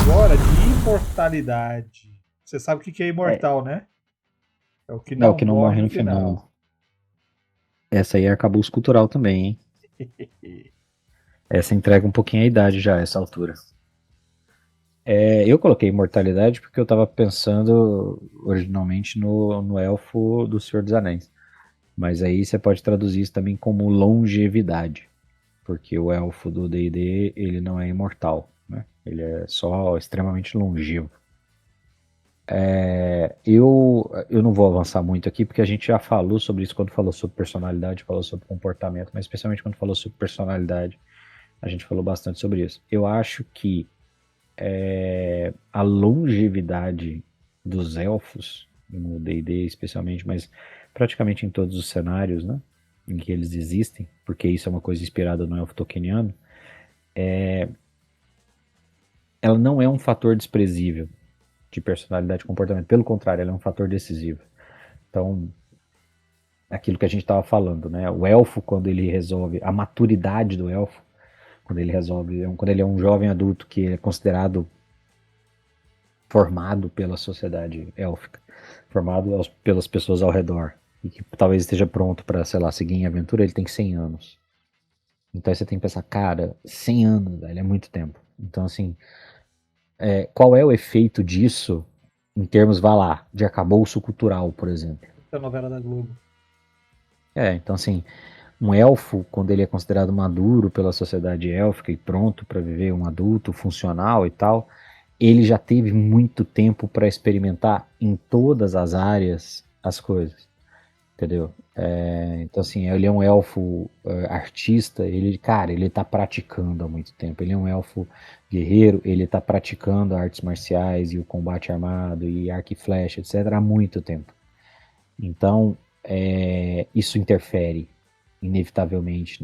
agora de imortalidade. Você sabe o que é É, imortal, né? É o que é o não que não morre morre no no final. final. Essa aí é arcabouço cultural também, hein? Essa entrega um pouquinho a idade já, essa altura. Eu coloquei imortalidade porque eu tava pensando originalmente no elfo do Senhor dos Anéis. Mas aí você pode traduzir isso também como longevidade. Porque o elfo do D&D, ele não é imortal, né? Ele é só extremamente longevo. Eu não vou avançar muito aqui, porque a gente já falou sobre isso quando falou sobre personalidade, falou sobre comportamento, mas especialmente quando falou sobre personalidade, a gente falou bastante sobre isso. Eu acho que a longevidade dos elfos, no D&D especialmente, mas praticamente em todos os cenários, né, em que eles existem, porque isso é uma coisa inspirada no elfo tolkieniano, ela não é um fator desprezível de personalidade e comportamento. Pelo contrário, ela é um fator decisivo. Então, aquilo que a gente estava falando, né? O elfo, quando ele resolve, a maturidade do elfo, quando ele resolve, quando ele é um jovem adulto que é considerado formado pela sociedade élfica, formado pelas pessoas ao redor, e que talvez esteja pronto para, sei lá, seguir em aventura, ele tem 100 anos. Então aí você tem que pensar, cara, 100 anos, velho, é muito tempo. Então, assim, qual é o efeito disso em termos, vá lá, de arcabouço cultural, por exemplo? Essa novela da Globo. Então, assim, um elfo, quando ele é considerado maduro pela sociedade élfica e pronto para viver um adulto funcional e tal, ele já teve muito tempo para experimentar em todas as áreas as coisas, entendeu? Então, assim, ele é um elfo artista, cara, ele tá praticando há muito tempo. Ele é um elfo guerreiro, ele tá praticando artes marciais e o combate armado e arco e flecha, etc., há muito tempo. Então, isso interfere inevitavelmente.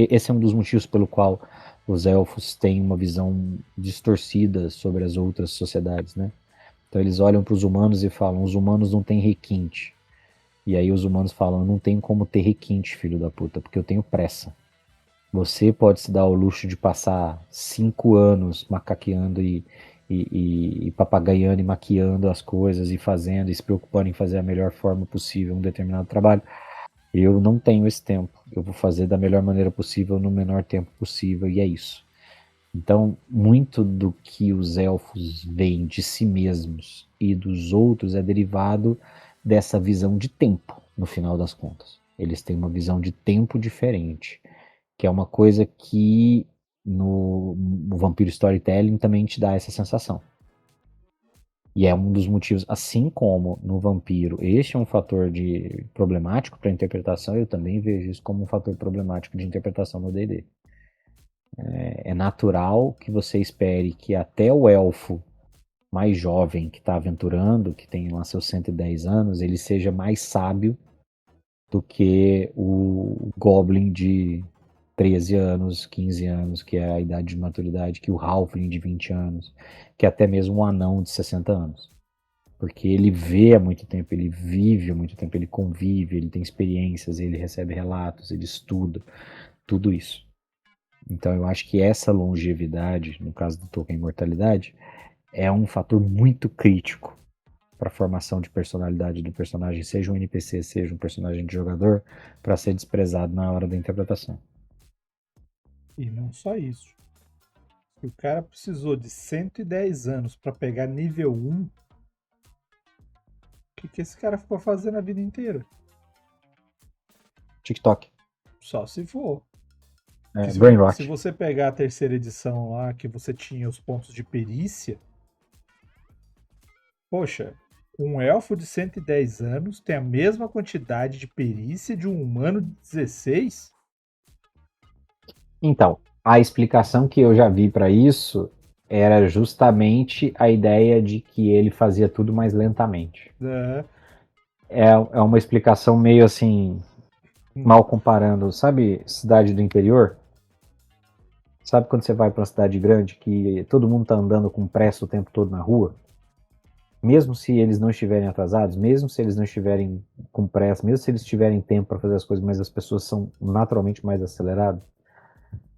Esse é um dos motivos pelo qual os elfos têm uma visão distorcida sobre as outras sociedades, né? Então eles olham para os humanos e falam: os humanos não têm requinte. E aí os humanos falam: não tem como ter requinte, filho da puta, porque eu tenho pressa. Você pode se dar o luxo de passar 5 anos macaqueando e papagaiando e maquiando as coisas e fazendo e se preocupando em fazer a melhor forma possível um determinado trabalho. Eu não tenho esse tempo. Eu vou fazer da melhor maneira possível no menor tempo possível e é isso. Então, muito do que os elfos veem de si mesmos e dos outros é derivado dessa visão de tempo, no final das contas. Eles têm uma visão de tempo diferente, que é uma coisa que no Vampiro Storytelling também te dá essa sensação. E é um dos motivos, assim como no Vampiro, este é um fator de problemático para interpretação, eu também vejo isso como um fator problemático de interpretação no D&D. É natural que você espere que até o elfo mais jovem que está aventurando, que tem lá seus 110 anos, ele seja mais sábio do que o Goblin de 13 anos, 15 anos, que é a idade de maturidade, que o Halfling de 20 anos, que até mesmo um anão de 60 anos. Porque ele vê há muito tempo, ele vive há muito tempo, ele convive, ele tem experiências, ele recebe relatos, ele estuda, tudo isso. Então eu acho que essa longevidade, no caso do Tolkien Imortalidade, é um fator muito crítico para a formação de personalidade do personagem, seja um NPC, seja um personagem de jogador, para ser desprezado na hora da interpretação. E não só isso. Se o cara precisou de 110 anos para pegar nível 1, o que esse cara ficou fazendo a vida inteira? TikTok, Só se for. Que brain se rot. você pegar a terceira edição lá, que você tinha os pontos de perícia, poxa, um elfo de 110 anos tem a mesma quantidade de perícia de um humano de 16? Então, a explicação que eu já vi para isso era justamente a ideia de que ele fazia tudo mais lentamente. É, É uma explicação meio assim, mal comparando. Sabe, cidade do interior? Sabe quando você vai para uma cidade grande que todo mundo tá andando com pressa o tempo todo na rua? Mesmo se eles não estiverem atrasados, mesmo se eles não estiverem com pressa, mesmo se eles tiverem tempo para fazer as coisas, mas as pessoas são naturalmente mais aceleradas.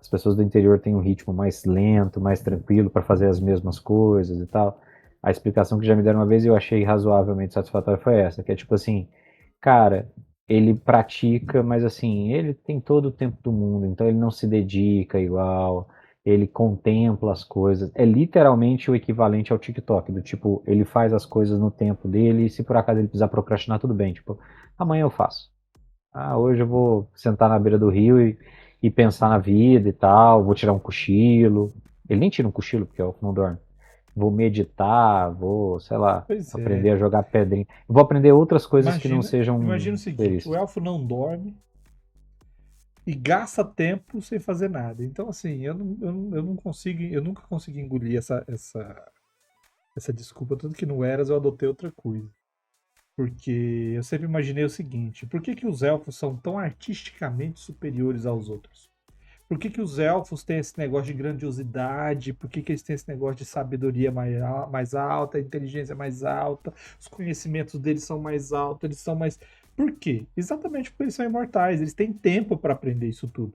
as pessoas do interior têm um ritmo mais lento, mais tranquilo para fazer as mesmas coisas e tal. A explicação que já me deram uma vez e eu achei razoavelmente satisfatória foi essa, que é tipo assim, cara, ele pratica, mas assim, ele tem todo o tempo do mundo, então ele não se dedica igual, ele contempla as coisas. É literalmente o equivalente ao TikTok, do tipo, ele faz as coisas no tempo dele e se por acaso ele precisar procrastinar, tudo bem, tipo, amanhã eu faço. Ah, hoje eu vou sentar na beira do rio e pensar na vida e tal, vou tirar um cochilo. Ele nem tira um cochilo porque o não dorme. Vou meditar, vou, sei lá, Pois é. aprender a jogar pedrinha. Eu vou aprender outras coisas que não Imagina sejam o seguinte, o isso. elfo não dorme e gasta tempo sem fazer nada. Então, assim, eu não consigo, eu nunca consegui engolir essa desculpa, tanto que no Eras eu adotei outra coisa. Porque eu sempre imaginei o seguinte: por que, que os elfos são tão artisticamente superiores aos outros? Por que, que os elfos têm esse negócio de grandiosidade? Por que, que eles têm esse negócio de sabedoria mais alta, inteligência mais alta, os conhecimentos deles são mais altos, eles são mais. Por quê? Exatamente porque eles são imortais, eles têm tempo para aprender isso tudo.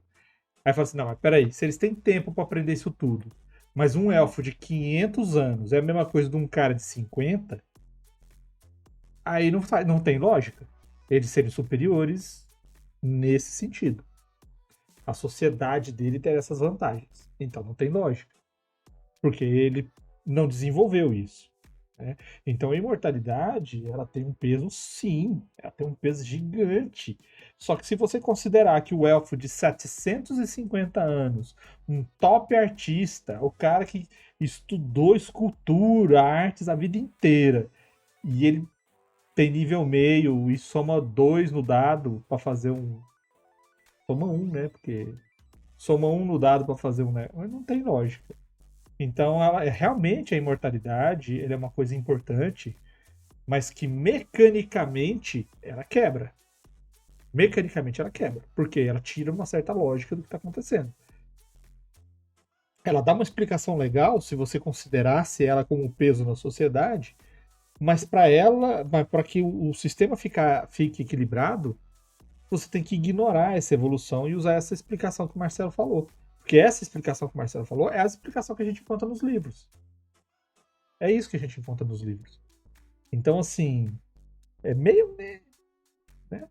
Aí fala assim: não, mas peraí, se eles têm tempo para aprender isso tudo, mas um elfo de 500 anos é a mesma coisa de um cara de 50, aí não tem lógica eles serem superiores nesse sentido. A sociedade dele tem essas vantagens. Então não tem lógica, porque ele não desenvolveu isso. Né? Então a imortalidade ela tem um peso, sim, ela tem um peso gigante. Só que se você considerar que o elfo de 750 anos, um top artista, o cara que estudou escultura, artes a vida inteira, e ele tem nível meio e soma 2 no dado para fazer um. Soma um, né? Porque soma um no dado para fazer um. Né? Mas não tem lógica. Então, realmente a imortalidade é uma coisa importante, mas que mecanicamente ela quebra. Mecanicamente ela quebra. Porque ela tira uma certa lógica do que está acontecendo. Ela dá uma explicação legal se você considerasse ela como peso na sociedade, mas para que o sistema fique equilibrado, você tem que ignorar essa evolução e usar essa explicação que o Marcelo falou. Porque essa explicação que o Marcelo falou é a explicação que a gente encontra nos livros. É isso que a gente encontra nos livros. Então, assim, é meio. Né?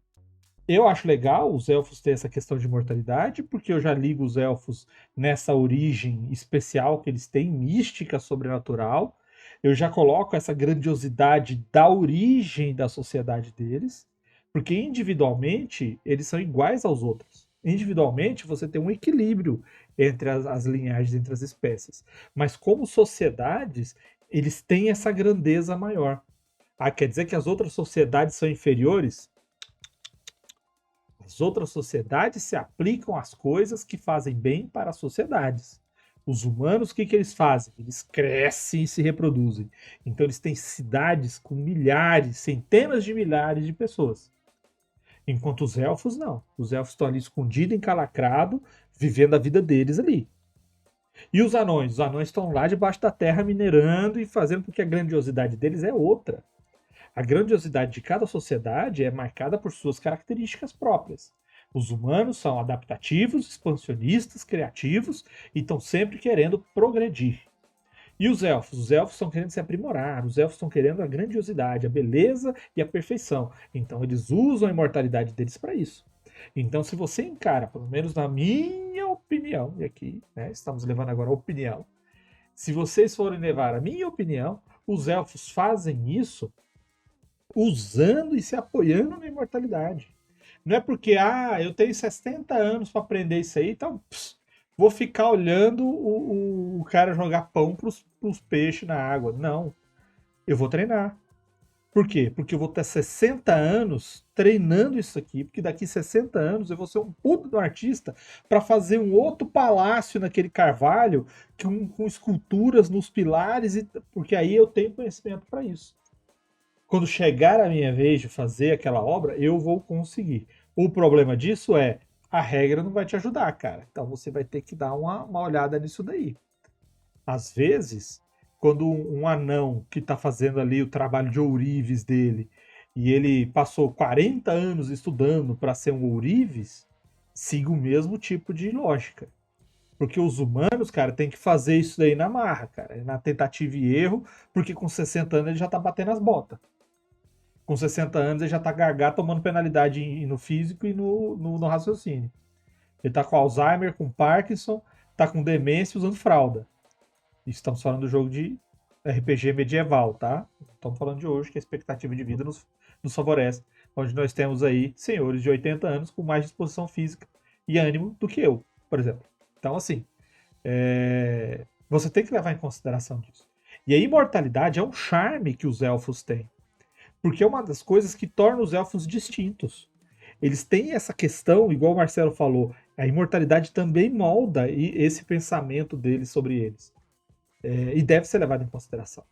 Eu acho legal os elfos ter essa questão de mortalidade, porque eu já ligo os elfos nessa origem especial que eles têm, mística, sobrenatural. Eu já coloco essa grandiosidade da origem da sociedade deles, porque individualmente eles são iguais aos outros. Individualmente você tem um equilíbrio entre as linhagens, entre as espécies. Mas como sociedades, eles têm essa grandeza maior. Ah, quer dizer que as outras sociedades são inferiores? As outras sociedades se aplicam às coisas que fazem bem para as sociedades. Os humanos, o que, que eles fazem? Eles crescem e se reproduzem. Então, eles têm cidades com milhares, centenas de milhares de pessoas. Enquanto os elfos, não. Os elfos estão ali escondidos, encalacrados, vivendo a vida deles ali. E os anões? Os anões estão lá debaixo da terra minerando e fazendo com que a grandiosidade deles é outra. A grandiosidade de cada sociedade é marcada por suas características próprias. Os humanos são adaptativos, expansionistas, criativos e estão sempre querendo progredir. E os elfos? Os elfos estão querendo se aprimorar, os elfos estão querendo a grandiosidade, a beleza e a perfeição. Então eles usam a imortalidade deles para isso. Então, se você encara, pelo menos na minha opinião, e aqui né, estamos levando agora a opinião, se vocês forem levar a minha opinião, os elfos fazem isso usando e se apoiando na imortalidade. Não é porque, eu tenho 60 anos para aprender isso aí, então vou ficar olhando o cara jogar pão para os peixes na água. Não, eu vou treinar. Por quê? Porque eu vou ter 60 anos treinando isso aqui, porque daqui 60 anos eu vou ser um puto do artista para fazer um outro palácio naquele carvalho com esculturas nos pilares, porque aí eu tenho conhecimento para isso. Quando chegar a minha vez de fazer aquela obra, eu vou conseguir. O problema disso é a regra não vai te ajudar, cara. Então você vai ter que dar uma olhada nisso daí. Às vezes, quando um anão que está fazendo ali o trabalho de ourives dele e ele passou 40 anos estudando para ser um ourives, siga o mesmo tipo de lógica. Porque os humanos, cara, tem que fazer isso daí na marra, cara. Na tentativa e erro, porque com 60 anos ele já tá batendo as botas. Com 60 anos ele já tá gargado, tomando penalidade no físico e no raciocínio. Ele tá com Alzheimer, com Parkinson, tá com demência usando fralda. Estamos falando do jogo de RPG medieval, tá? Estamos falando de hoje, que a expectativa de vida nos favorece. Onde nós temos aí senhores de 80 anos com mais disposição física e ânimo do que eu, por exemplo. Então, assim, você tem que levar em consideração disso. E a imortalidade é um charme que os elfos têm. Porque é uma das coisas que torna os elfos distintos. Eles têm essa questão, igual o Marcelo falou, a imortalidade também molda esse pensamento deles sobre eles. E deve ser levado em consideração.